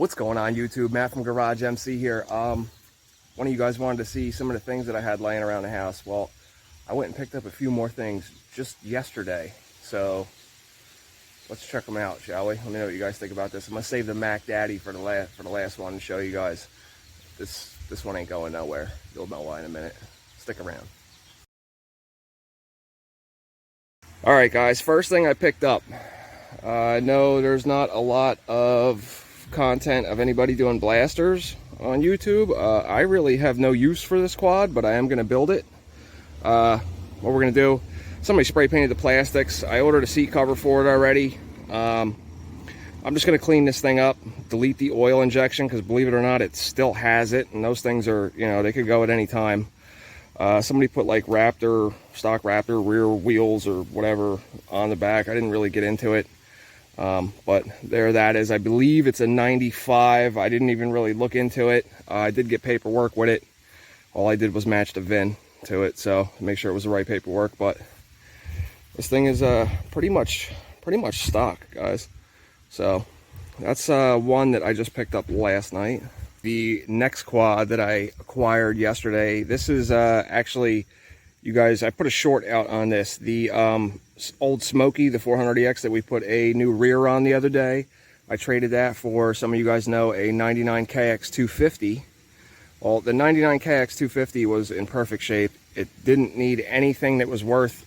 What's going on YouTube? Matt from GarageMC here. One of you guys wanted to see some of the things that I had laying around the house. Well, I went and picked up a few more things just yesterday. So let's check them out, shall we? Let me know what you guys think about this. I'm gonna save the Mac Daddy for the last one and show you guys. This one ain't going nowhere. You'll know why in a minute. Stick around. All right, guys. First thing I picked up. I know there's not a lot of content of anybody doing blasters on YouTube. I really have no use for this quad, but I am going to build it. What we're going to do, somebody spray painted the plastics. I ordered a seat cover for it already. I'm just going to clean this thing up, delete the oil injection, because believe it or not, it still has it, and those things are, you know, they could go at any time. Somebody put like stock Raptor rear wheels or whatever on the back. I didn't really get into it. But there that is. I believe it's a 95. I didn't even really look into it. I did get paperwork with it. All I did was match the VIN to it, so make sure it was the right paperwork. But this thing is pretty much stock, guys. So that's one that I just picked up last night. The next quad that I acquired yesterday, this is actually, you guys, I put a short out on this. The ol'smokey, the 400EX that we put a new rear on the other day. I traded that for, some of you guys know, a 99 Kx250. Well, the 99 Kx250 was in perfect shape. It didn't need anything that was worth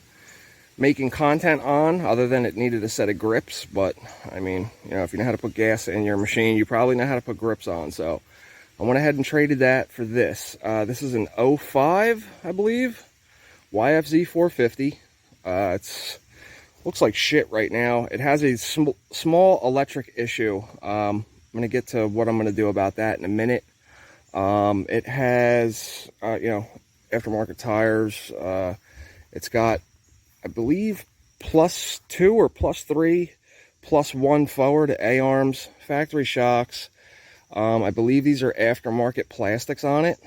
making content on, other than it needed a set of grips. But I mean, you know, if you know how to put gas in your machine, you probably know how to put grips on. So I went ahead and traded that for this. This is an 05, I believe, YFZ450. It's looks like shit right now. It has a small electric issue. I'm gonna get to what I'm gonna do about that in a minute. It has you know, aftermarket tires. It's got, I believe, +2 or +3, +1 forward A-arms, factory shocks. I believe these are aftermarket plastics on it.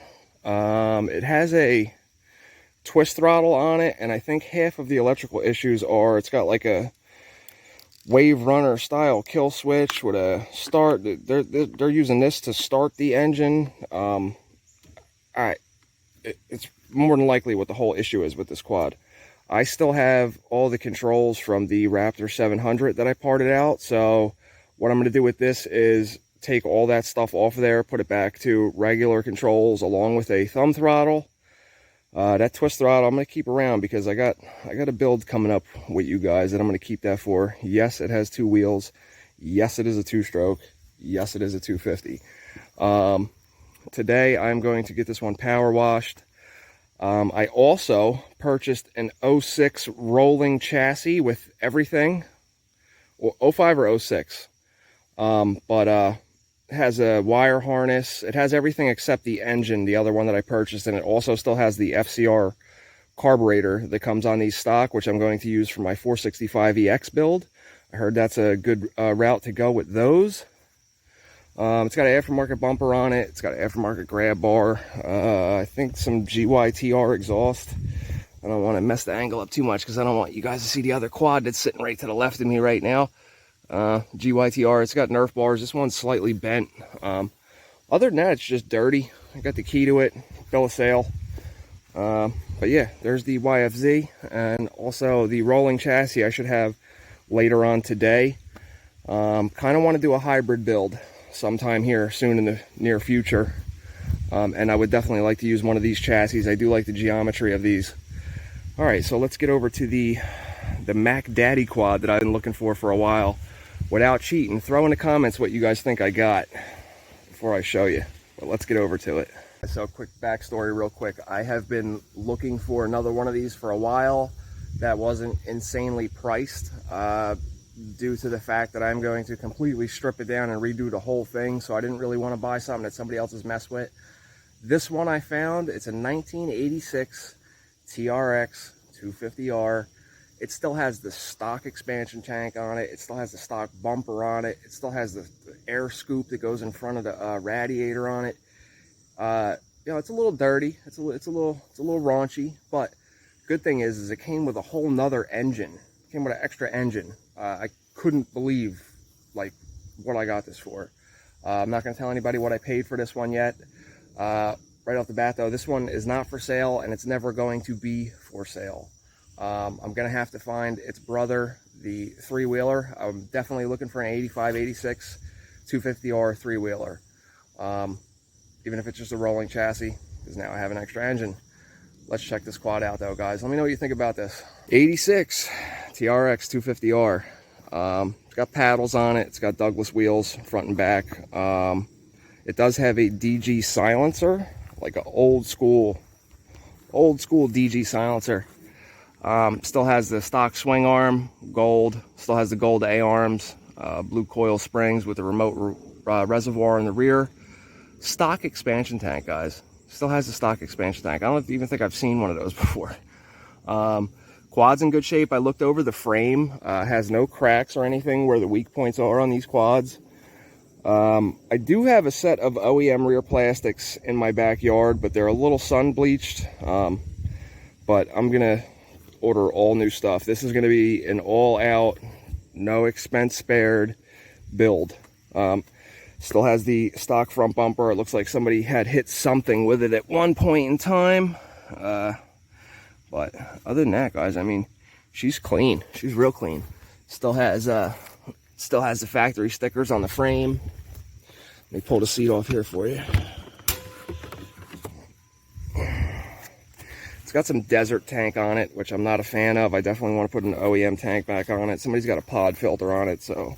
It has a twist throttle on it, and I think half of the electrical issues are, it's got like a wave runner style kill switch with a start. They're using this to start the engine. It's more than likely what the whole issue is with this quad. I still have all the controls from the Raptor 700 that I parted out. So what I'm going to do with this is take all that stuff off of there, put it back to regular controls along with a thumb throttle. That twist throttle I'm going to keep around because I got a build coming up with you guys that I'm going to keep that for. Yes, it has 2 wheels. Yes, it is a 2-stroke. Yes, it is a 250. Today I'm going to get this one power washed. I also purchased an 06 rolling chassis with everything. Well, 05 or 06. But it has a wire harness. It has everything except the engine, the other one that I purchased, and it also still has the FCR carburetor that comes on these stock, which I'm going to use for my 465ex build. I heard that's a good route to go with those. It's got an aftermarket bumper on it. It's got an aftermarket grab bar. I think some GYTR exhaust. I don't want to mess the angle up too much because I don't want you guys to see the other quad that's sitting right to the left of me right now. GYTR, it's got Nerf bars. This one's slightly bent. Other than that, it's just dirty. I got the key to it, bill of sale. But yeah, there's the YFZ, and also the rolling chassis I should have later on today. Kind of want to do a hybrid build sometime here soon in the near future. And I would definitely like to use one of these chassis. I do like the geometry of these. All right, so let's get over to the Mac Daddy quad that I've been looking for a while. Without cheating, throw in the comments what you guys think I got before I show you. But let's get over to it. So quick backstory real quick. I have been looking for another one of these for a while that wasn't insanely priced, due to the fact that I'm going to completely strip it down and redo the whole thing. So I didn't really want to buy something that somebody else has messed with. This one I found, it's a 1986 TRX250R. It still has the stock expansion tank on it. It still has the stock bumper on it. It still has the air scoop that goes in front of the radiator on it. You know, it's a little dirty. It's a little raunchy. But good thing is it came with a whole nother engine. It came with an extra engine. I couldn't believe like what I got this for. I'm not going to tell anybody what I paid for this one yet. Right off the bat though, this one is not for sale and it's never going to be for sale. I'm going to have to find its brother, the three-wheeler. I'm definitely looking for an 85, 86 250R three-wheeler. Even if it's just a rolling chassis, because now I have an extra engine. Let's check this quad out though, guys. Let me know what you think about this. 86 TRX250R. It's got paddles on it. It's got Douglas wheels, front and back. It does have a DG silencer, like an old school DG silencer. Still has the stock swing arm, gold. Still has the gold A-arms, blue coil springs with a remote reservoir in the rear. Stock expansion tank, guys. Still has the stock expansion tank. I don't even think I've seen one of those before. Quad's in good shape. I looked over the frame. Has no cracks or anything where the weak points are on these quads. I do have a set of OEM rear plastics in my backyard, but they're a little sun bleached. But I'm gonna order all new stuff. This is gonna be an all out, no expense spared build. Still has the stock front bumper. It looks like somebody had hit something with it at one point in time. But other than that, guys, I mean, she's clean. She's real clean. Still has the factory stickers on the frame. Let me pull the seat off here for you. It's got some desert tank on it, which I'm not a fan of. I definitely want to put an OEM tank back on it. Somebody's got a pod filter on it, so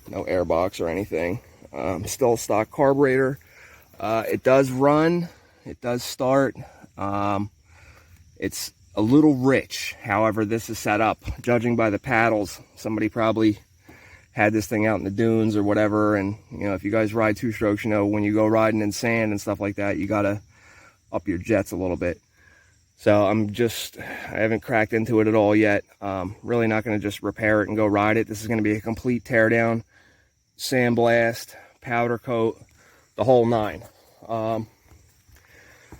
no air box or anything. Still a stock carburetor. It does run. It does start. It's a little rich. However, this is set up, judging by the paddles, somebody probably had this thing out in the dunes or whatever. And, you know, if you guys ride two-strokes, you know, when you go riding in sand and stuff like that, you got to up your jets a little bit. So I haven't cracked into it at all yet. Really not going to just repair it and go ride it. This is going to be a complete teardown, sandblast, powder coat, the whole nine.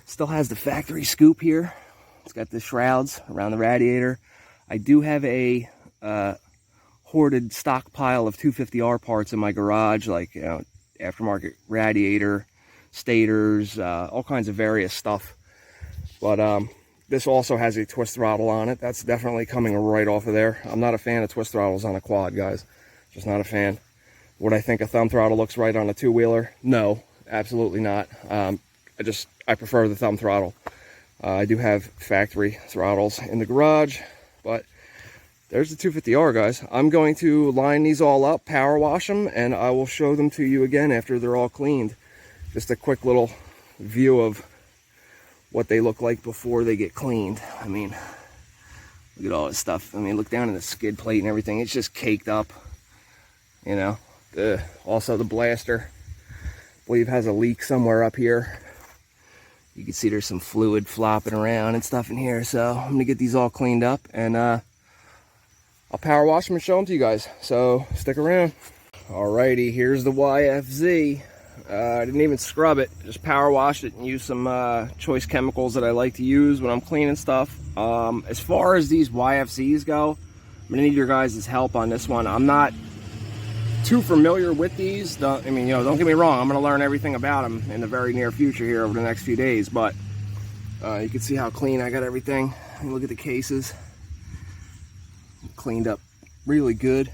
Still has the factory scoop here. It's got the shrouds around the radiator. I do have a hoarded stockpile of 250R parts in my garage, like, you know, aftermarket radiator, stators, all kinds of various stuff. But this also has a twist throttle on it. That's definitely coming right off of there. I'm not a fan of twist throttles on a quad, guys. Just not a fan. Would I think a thumb throttle looks right on a two-wheeler? No, absolutely not. I prefer the thumb throttle. I do have factory throttles in the garage, but there's the 250R, guys. I'm going to line these all up, power wash them, and I will show them to you again after they're all cleaned. Just a quick little view of what they look like before they get cleaned. I mean, look at all this stuff. I mean, look down in the skid plate and everything. It's just caked up, you know. Also the Blaster, I believe, has a leak somewhere up here. You can see there's some fluid flopping around and stuff in here. So I'm gonna get these all cleaned up and I'll power wash them and show them to you guys. So stick around. Alrighty, here's the YFZ. I didn't even scrub it, just power washed it and used some choice chemicals that I like to use when I'm cleaning stuff. As far as these YFZs go, I'm gonna need your guys' help on this one. I'm not too familiar with these. I mean, you know, don't get me wrong, I'm going to learn everything about them in the very near future here over the next few days, but you can see how clean I got everything. And look at the cases. Cleaned up really good.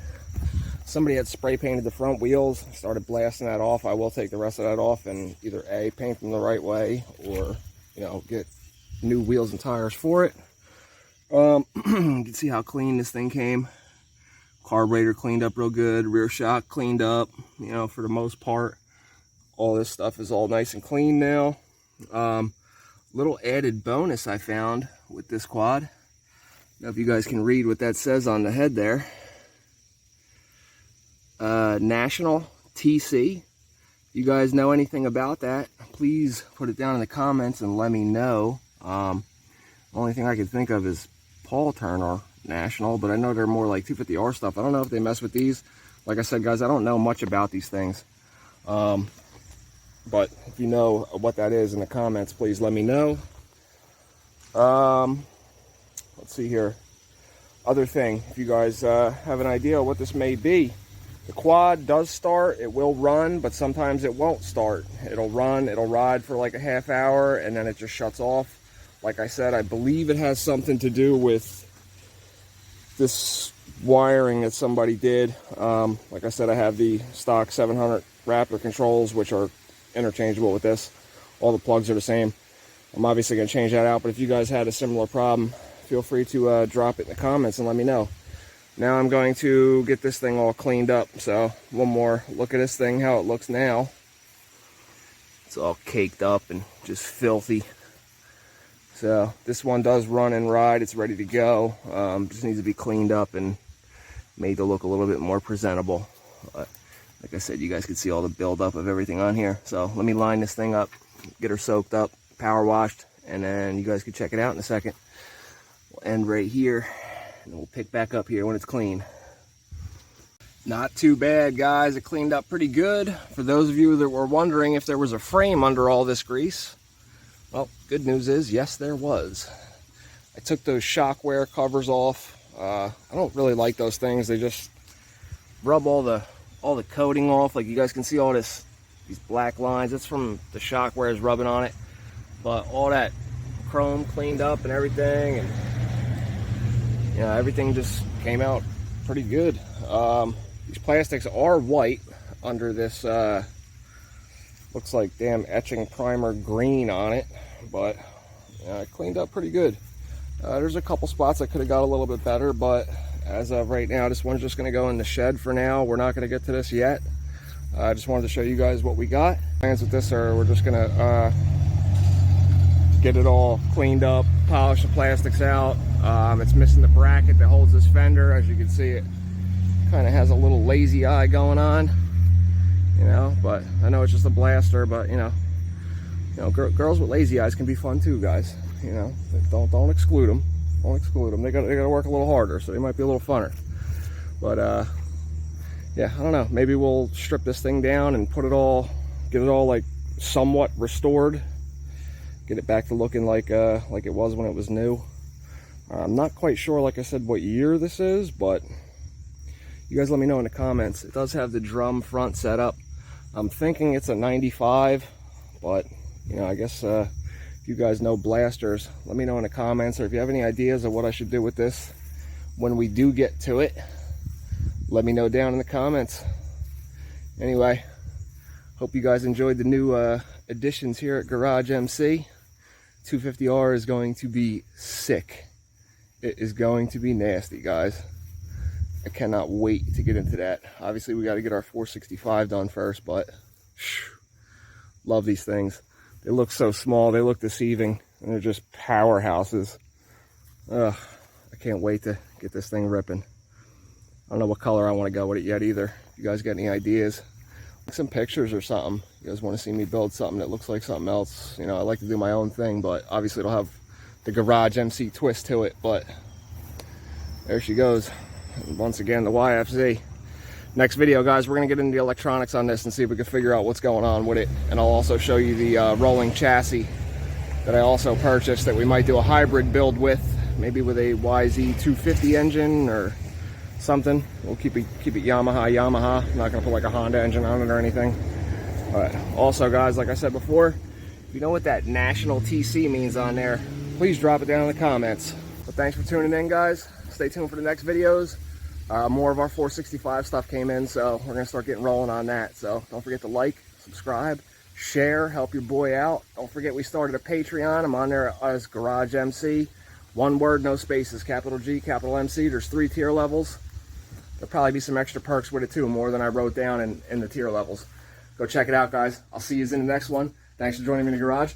Somebody had spray painted the front wheels, started blasting that off. I will take the rest of that off and either A, paint them the right way, or, you know, get new wheels and tires for it. You can see how clean this thing came. Carburetor cleaned up real good, rear shock cleaned up, you know, for the most part. All this stuff is all nice and clean now. Little added bonus I found with this quad. I don't know if you guys can read what that says on the head there. National TC. If you guys know anything about that, please put it down in the comments and let me know. The only thing I can think of is Paul Turner National, but I know they're more like 250R stuff. I don't know if they mess with these. Like I said, guys, I don't know much about these things. But if you know what that is in the comments, please let me know. Let's see here. Other thing, if you guys have an idea what this may be, The quad does start, it will run, but sometimes it won't start. It'll run, it'll ride for like a half hour, and then it just shuts off. Like I said, I believe it has something to do with this wiring that somebody did. Like I said, I have the stock 700 Raptor controls, which are interchangeable with this. All the plugs are the same. I'm obviously going to change that out, but if you guys had a similar problem, feel free to drop it in the comments and let me know. Now I'm going to get this thing all cleaned up. So one more look at this thing, how it looks now. It's all caked up and just filthy. So this one does run and ride. It's ready to go. Just needs to be cleaned up and made to look a little bit more presentable. But like I said, you guys can see all the buildup of everything on here. So let me line this thing up, get her soaked up, power washed, and then you guys can check it out in a second. We'll end right here. And we'll pick back up here when it's clean. Not too bad, guys. It cleaned up pretty good. For those of you that were wondering if there was a frame under all this grease, well, good news is, yes, there was. I took those shockware covers off. I don't really like those things. They just rub all the coating off. Like you guys can see all these black lines. It's from the shockware is rubbing on it. But all that chrome cleaned up and everything, and yeah, everything just came out pretty good. These plastics are white under this, looks like damn etching primer green on it, but yeah, it cleaned up pretty good. There's a couple spots that could have got a little bit better, but as of right now, this one's just going to go in the shed for now. We're not going to get to this yet. I just wanted to show you guys what we got. Plans with this are we're just going to get it all cleaned up, polish the plastics out. It's missing the bracket that holds this fender. As you can see, it kind of has a little lazy eye going on, you know, but I know it's just a Blaster, but you know, girls with lazy eyes can be fun too, guys. You know, don't exclude them. Don't exclude them. They got to work a little harder, so they might be a little funner. But yeah, I don't know. Maybe we'll strip this thing down and get it all like somewhat restored. Get it back to looking like it was when it was new. I'm not quite sure, like I said, what year this is, but you guys let me know in the comments. It does have the drum front set up. I'm thinking it's a 95, but you know, I guess if you guys know Blasters, let me know in the comments, or if you have any ideas of what I should do with this when we do get to it, let me know down in the comments. Anyway, hope you guys enjoyed the new additions here at GarageMC. 250R is going to be sick. It is going to be nasty, guys. I cannot wait to get into that. Obviously, we got to get our 465 done first, but love these things. They look so small. They look deceiving, and they're just powerhouses. I can't wait to get this thing ripping. I don't know what color I want to go with it yet either. If you guys got any ideas, like some pictures or something. You guys want to see me build something that looks like something else. You know, I like to do my own thing, but obviously it'll have the GarageMC twist to it. But there she goes. And once again, the YFZ. Next video, guys, we're going to get into the electronics on this and see if we can figure out what's going on with it. And I'll also show you the rolling chassis that I also purchased that we might do a hybrid build with. Maybe with a YZ450 engine or something. We'll keep it Yamaha. I'm not going to put like a Honda engine on it or anything. But also, guys, like I said before, if you know what that national TC means on there, please drop it down in the comments. But thanks for tuning in, guys. Stay tuned for the next videos. More of our 465 stuff came in, so we're going to start getting rolling on that. So don't forget to like, subscribe, share, help your boy out. Don't forget we started a Patreon. I'm on there as GarageMC. One word, no spaces, capital G, capital MC. There's 3 tier levels. There'll probably be some extra perks with it too, more than I wrote down in the tier levels. Go check it out, guys. I'll see you in the next one. Thanks for joining me in the garage.